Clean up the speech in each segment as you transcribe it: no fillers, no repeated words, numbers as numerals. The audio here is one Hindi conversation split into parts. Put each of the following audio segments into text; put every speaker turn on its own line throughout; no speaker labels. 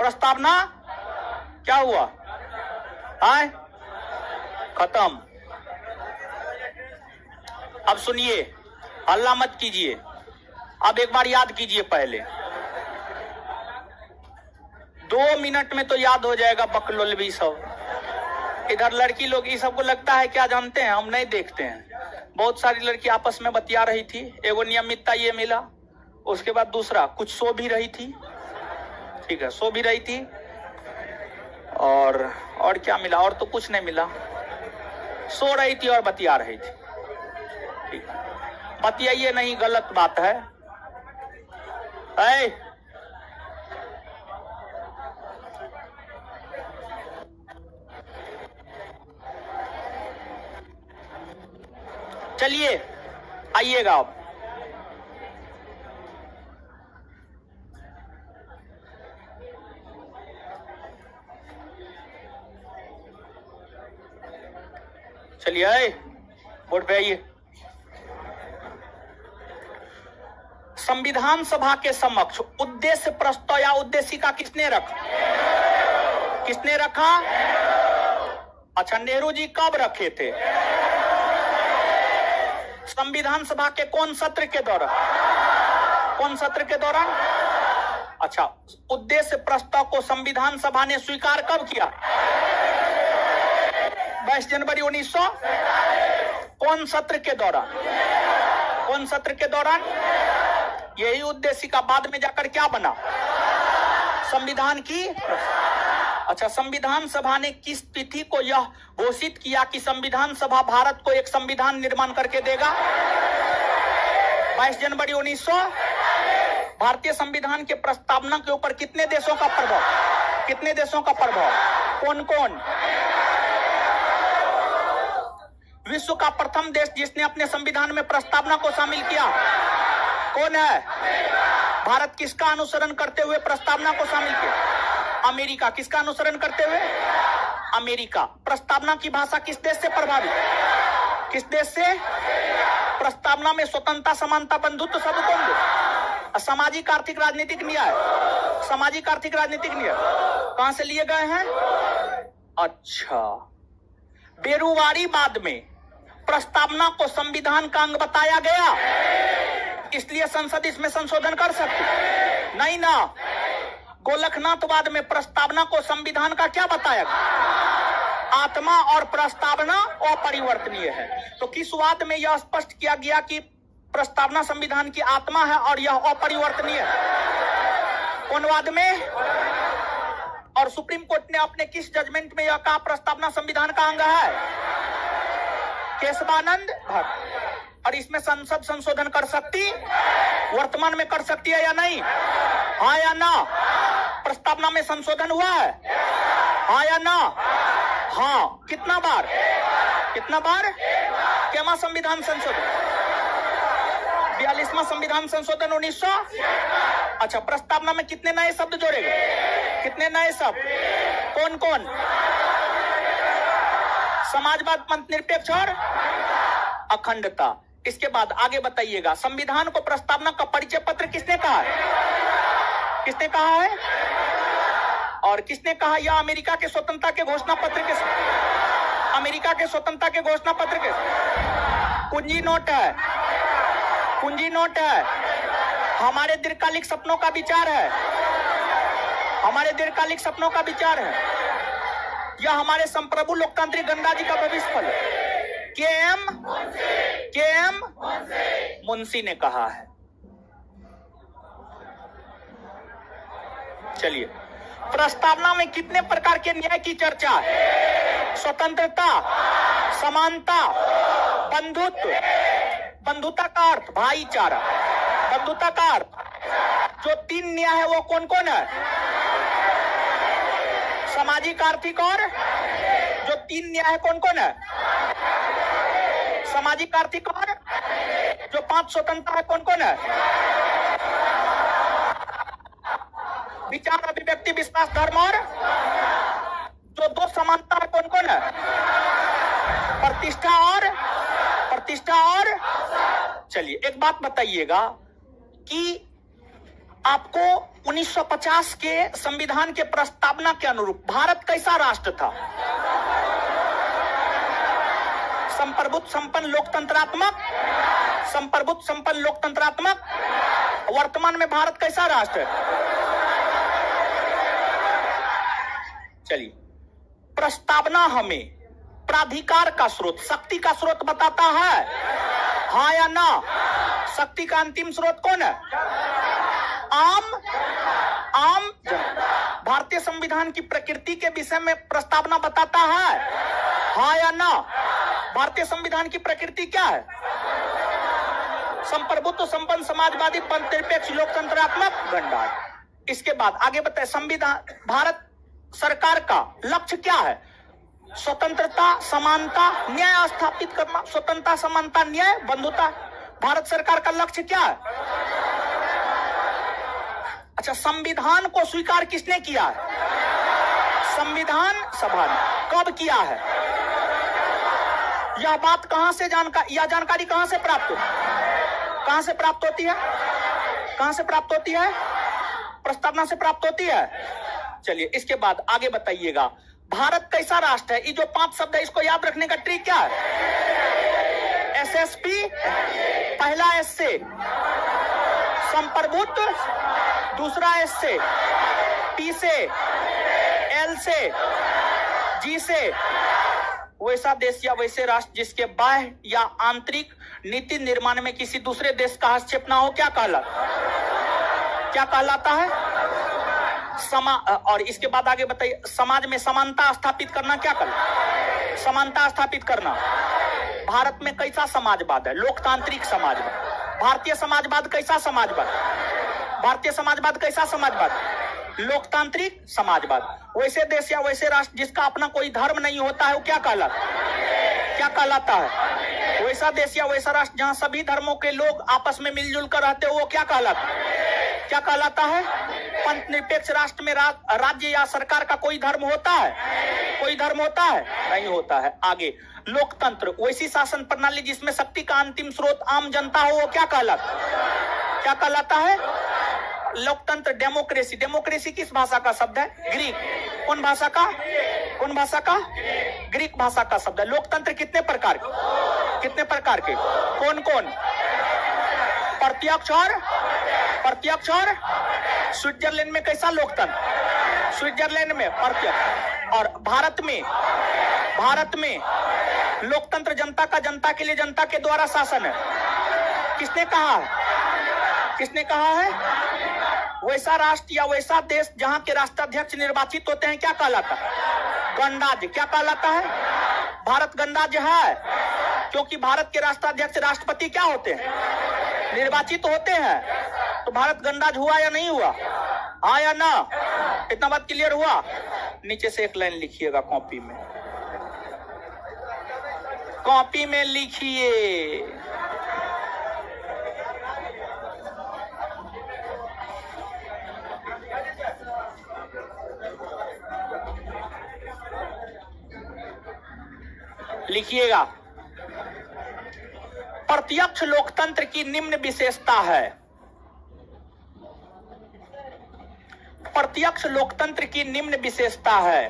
प्रस्तावना क्या हुआ? आए खत्म। अब सुनिए, हल्ला मत कीजिए, अब एक बार याद कीजिए। पहले 2 मिनट में तो याद हो जाएगा बकलोलवी सब। इधर लड़की लोग ये सबको लगता है क्या जानते हैं, हम नहीं देखते हैं। बहुत सारी लड़की आपस में बतिया रही थी, एगो नियमितता ये मिला, उसके बाद दूसरा कुछ सो भी रही थी, ठीक है, सो भी रही थी, और क्या मिला? और तो कुछ नहीं मिला, सो रही थी और बतिया रही थी। ठीक, बतियाइए नहीं, गलत बात है। चलिए आइएगा आप। चलिए आए, बोर्ड पे आइए। संविधान सभा के समक्ष उद्देश्य प्रस्ताव या उद्देशिका किसने रखा? किसने रखा? अच्छा, नेहरू जी कब रखे थे? संविधान सभा के कौन सत्र के दौरान? कौन सत्र के दौरान? अच्छा, उद्देश्य प्रस्ताव को संविधान सभा ने स्वीकार कब किया? 22 जनवरी 1900। कौन सत्र के दौरान? कौन सत्र के दौरान? यही उद्देशिका बाद में जाकर क्या बना? संविधान की। अच्छा, संविधान सभा ने किस तिथि को यह घोषित किया कि संविधान सभा भारत को एक संविधान निर्माण करके देगा? 22 जनवरी 1900। भारतीय संविधान के प्रस्तावना के ऊपर कितने देशों का प्रभाव? कितने देशों का प्रभाव? कौन कौन? विश्व का प्रथम देश जिसने अपने संविधान में प्रस्तावना को शामिल किया कौन है? भारत किसका अनुसरण करते हुए प्रस्तावना को शामिल किया? अमेरिका। किसका अनुसरण करते हुए? अमेरिका। प्रस्तावना की भाषा किस देश से प्रभावित? किस देश से? प्रस्तावना में स्वतंत्रता, समानता, बंधुत्व सब कौन दे? सामाजिक, आर्थिक, राजनीतिक न्याय। सामाजिक, आर्थिक, राजनीतिक न्याय कहां से लिए गए हैं? अच्छा, बेरुवारीवाद में प्रस्तावना को संविधान का अंग बताया गया, इसलिए संसद इसमें संशोधन कर सकती नहीं ना। गोलखनाथवाद में प्रस्तावना को संविधान का क्या बताया गया? आत्मा और प्रस्तावना अपरिवर्तनीय है। तो किस वाद में यह स्पष्ट किया गया कि प्रस्तावना संविधान की आत्मा है और यह अपरिवर्तनीय है? कौन वाद में? और सुप्रीम कोर्ट ने अपने किस जजमेंट में यह कहा प्रस्तावना संविधान का अंग है? केशवानंद भट्ट। और इसमें संसद संशोधन कर सकती, वर्तमान में कर सकती है या नहीं? हाँ या ना? प्रस्तावना में संशोधन हुआ है? हाँ या ना? हाँ। कितना बार? कितना बार? क्या संविधान संशोधन? 42वां संविधान संशोधन 1900। अच्छा, प्रस्तावना में कितने नए शब्द जोड़े गए? कितने नए शब्द? कौन कौन? समाजवाद, निरपेक्ष और अखंडता। इसके बाद आगे बताइएगा, संविधान को प्रस्तावना का परिचय पत्र किसने कहा है? किसने कहा है? और किसने कहा यह अमेरिका के स्वतंत्रता के घोषणा पत्र के? अमेरिका के स्वतंत्रता के घोषणा पत्र के कुंजी नोट है। कुंजी नोट है। हमारे दीर्घकालिक सपनों का विचार है। हमारे दीर्घकालिक सपनों का विचार है। यह हमारे संप्रभु लोकतांत्रिक गणराज्य का भविष्य फल है। के एम मुंशी ने कहा है। चलिए, प्रस्तावना में कितने प्रकार के न्याय की चर्चा है? स्वतंत्रता, समानता, बंधुत्व। बंधुता का अर्थ भाईचारा। बंधुता का अर्थ जो 3 न्याय है वो कौन कौन है? सामाजिक, आर्थिक और जो 3 न्याय है कौन कौन है? सामाजिक, आर्थिक और जो 5 स्वतंत्रता है कौन कौन है? विचार, अभिव्यक्ति, विश्वास, धर्म और जो 2 समानता है कौन कौन है? प्रतिष्ठा और चलिए एक बात बताइएगा कि आपको 1950 के संविधान के प्रस्तावना के अनुरूप भारत कैसा राष्ट्र था? संप्रभुत्व संपन्न लोकतंत्रात्मक, संप्रभुत्व संपन्न लोकतंत्रात्मक। वर्तमान में भारत कैसा राष्ट्र है? चलिए, प्रस्तावना हमें प्राधिकार का स्रोत, शक्ति का स्रोत बताता है, हाँ या ना? शक्ति का अंतिम स्रोत कौन है? आम जनता। भारतीय संविधान की प्रकृति के विषय में प्रस्तावना बताता है, हाँ या ना? भारतीय संविधान की प्रकृति क्या है? संप्रभुत्व संपन्न समाजवादी निरपेक्ष लोकतंत्रात्मक गणराज्य। इसके बाद आगे बताए, संविधान भारत सरकार का लक्ष्य क्या है? स्वतंत्रता, समानता, न्याय स्थापित करना। स्वतंत्रता, समानता, न्याय, बंधुता। भारत सरकार का लक्ष्य क्या है? अच्छा, संविधान को स्वीकार किसने किया है? संविधान सभा ने। कब किया है? यह बात कहां से यह जानकारी कहां से प्राप्त होती है? कहां से प्राप्त होती है? कहां से प्राप्त होती है? प्रस्तावना से प्राप्त होती है। चलिए, इसके बाद आगे बताइएगा, भारत कैसा राष्ट्र है? ये जो 5 शब्द है, इसको याद रखने का ट्रिक क्या है? एसएसपी, पहला एस से संप्रभुत्व, दूसरा एस से, पी से, एल से, जी से। वैसा देश या वैसे राष्ट्र जिसके बाह्य या आंतरिक नीति निर्माण में किसी दूसरे देश का हस्तक्षेप ना हो, क्या कहलाता है? और इसके बाद आगे बताइए, समाज में समानता स्थापित करना क्या कहलाता? समानता स्थापित करना। भारत में कैसा समाजवाद है? लोकतांत्रिक समाजवाद। भारतीय समाजवाद कैसा समाजवाद? भारतीय समाजवाद कैसा समाजवाद? लोकतांत्रिक समाजवाद। वैसे देश या वैसे राष्ट्र जिसका अपना कोई धर्म नहीं होता है, वो क्या कहलाता है? वैसा देश या वैसा राष्ट्र जहां सभी धर्मों के लोग आपस में मिलजुल कर रहते हो, वो क्या कहलाता है? पंथ निरपेक्ष राष्ट्र में राज्य या सरकार का कोई धर्म होता है? कोई धर्म होता है? नहीं होता है। आगे, लोकतंत्र, वैसी शासन प्रणाली जिसमें शक्ति का अंतिम स्रोत आम जनता हो, वो क्या कहलाता है? लोकतंत्र। डेमोक्रेसी, डेमोक्रेसी किस भाषा का शब्द है? ग्रीक। कौन भाषा का? ग्रीक भाषा का शब्द है। लोकतंत्र कितने प्रकार के? कौन? प्रत्यक्ष और स्विट्जरलैंड में कैसा लोकतंत्र? स्विट्जरलैंड में प्रत्यक्ष। और भारत में लोकतंत्र जनता का जनता के लिए जनता के द्वारा शासन है। किसने कहा है? वैसा राष्ट्र या वैसा देश जहां के राष्ट्राध्यक्ष निर्वाचित होते हैं, क्या कहलाता है? गणराज्य। क्या कहलाता है? भारत गणराज्य है, क्योंकि भारत के राष्ट्राध्यक्ष राष्ट्रपति क्या होते हैं? निर्वाचित होते हैं। तो भारत गणराज्य हुआ या नहीं हुआ? हाँ या ना? इतना बात क्लियर हुआ? नीचे से एक लाइन लिखिएगा कॉपी में लिखिए। लिखिएगा, प्रत्यक्ष लोकतंत्र की निम्न विशेषता है। प्रत्यक्ष लोकतंत्र की निम्न विशेषता है।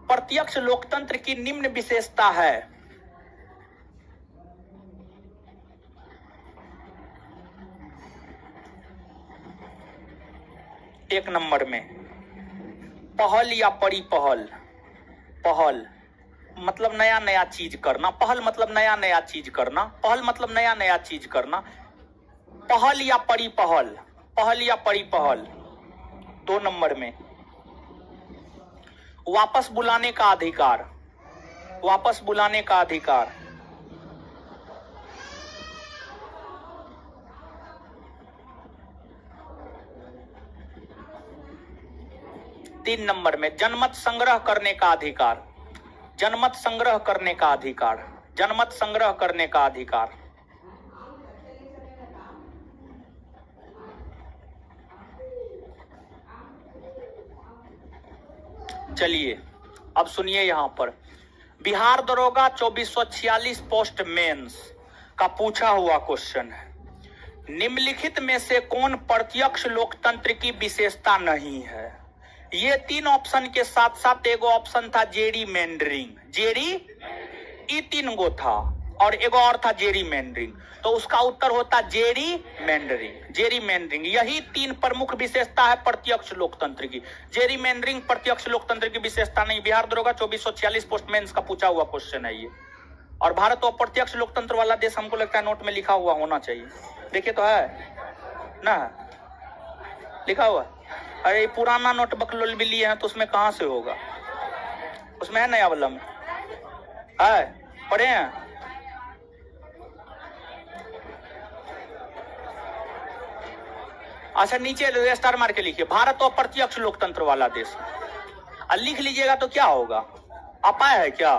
प्रत्यक्ष लोकतंत्र की निम्न विशेषता है। एक नंबर में, पहल या परिपहल। पहल मतलब नया चीज करना। पहल मतलब नया चीज करना। पहल मतलब नया चीज करना। पहल या परिपहल। पहल या परिपहल। 2 नंबर में, वापस बुलाने का अधिकार। वापस बुलाने का अधिकार। तीन नंबर में, जनमत संग्रह करने का अधिकार। जनमत संग्रह करने का अधिकार। जनमत संग्रह करने का अधिकार। चलिए अब सुनिए, यहां पर बिहार दरोगा 2446 पोस्ट मेंस का पूछा हुआ क्वेश्चन है। निम्नलिखित में से कौन प्रत्यक्ष लोकतंत्र की विशेषता नहीं है? ये 3 ऑप्शन के साथ साथ एगो ऑप्शन था जेरी मेंडरिंग। ई 3 गो था और एगो और था जेरी मेंडरिंग, तो उसका उत्तर होता जेरी मेंडरिंग। यही 3 प्रमुख विशेषता है प्रत्यक्ष लोकतंत्र की। जेरी मेंडरिंग प्रत्यक्ष लोकतंत्र की विशेषता नहीं। बिहार दरोगा 2446 पोस्टमैन्स का पूछा हुआ क्वेश्चन है ये। और भारत अप्रत्यक्ष लोकतंत्र वाला देश हमको लगता है नोट में लिखा हुआ होना चाहिए। देखिए तो है ना, लिखा हुआ। अरे पुराना नोटबुक भी लिए हैं तो उसमें कहां से होगा, उसमें है नया वाला में है, पढ़े हैं। अच्छा नीचे स्टार मार के लिखिए भारत अप्रत्यक्ष लोकतंत्र वाला देश। लिख लीजिएगा तो क्या होगा, अपाय है क्या?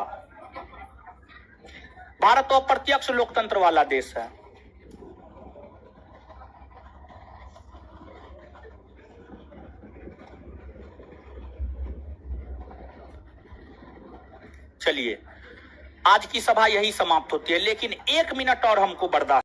भारत अप्रत्यक्ष लोकतंत्र वाला देश है। चलिए आज की सभा यही समाप्त होती है, लेकिन 1 मिनट और हमको बर्दाश्त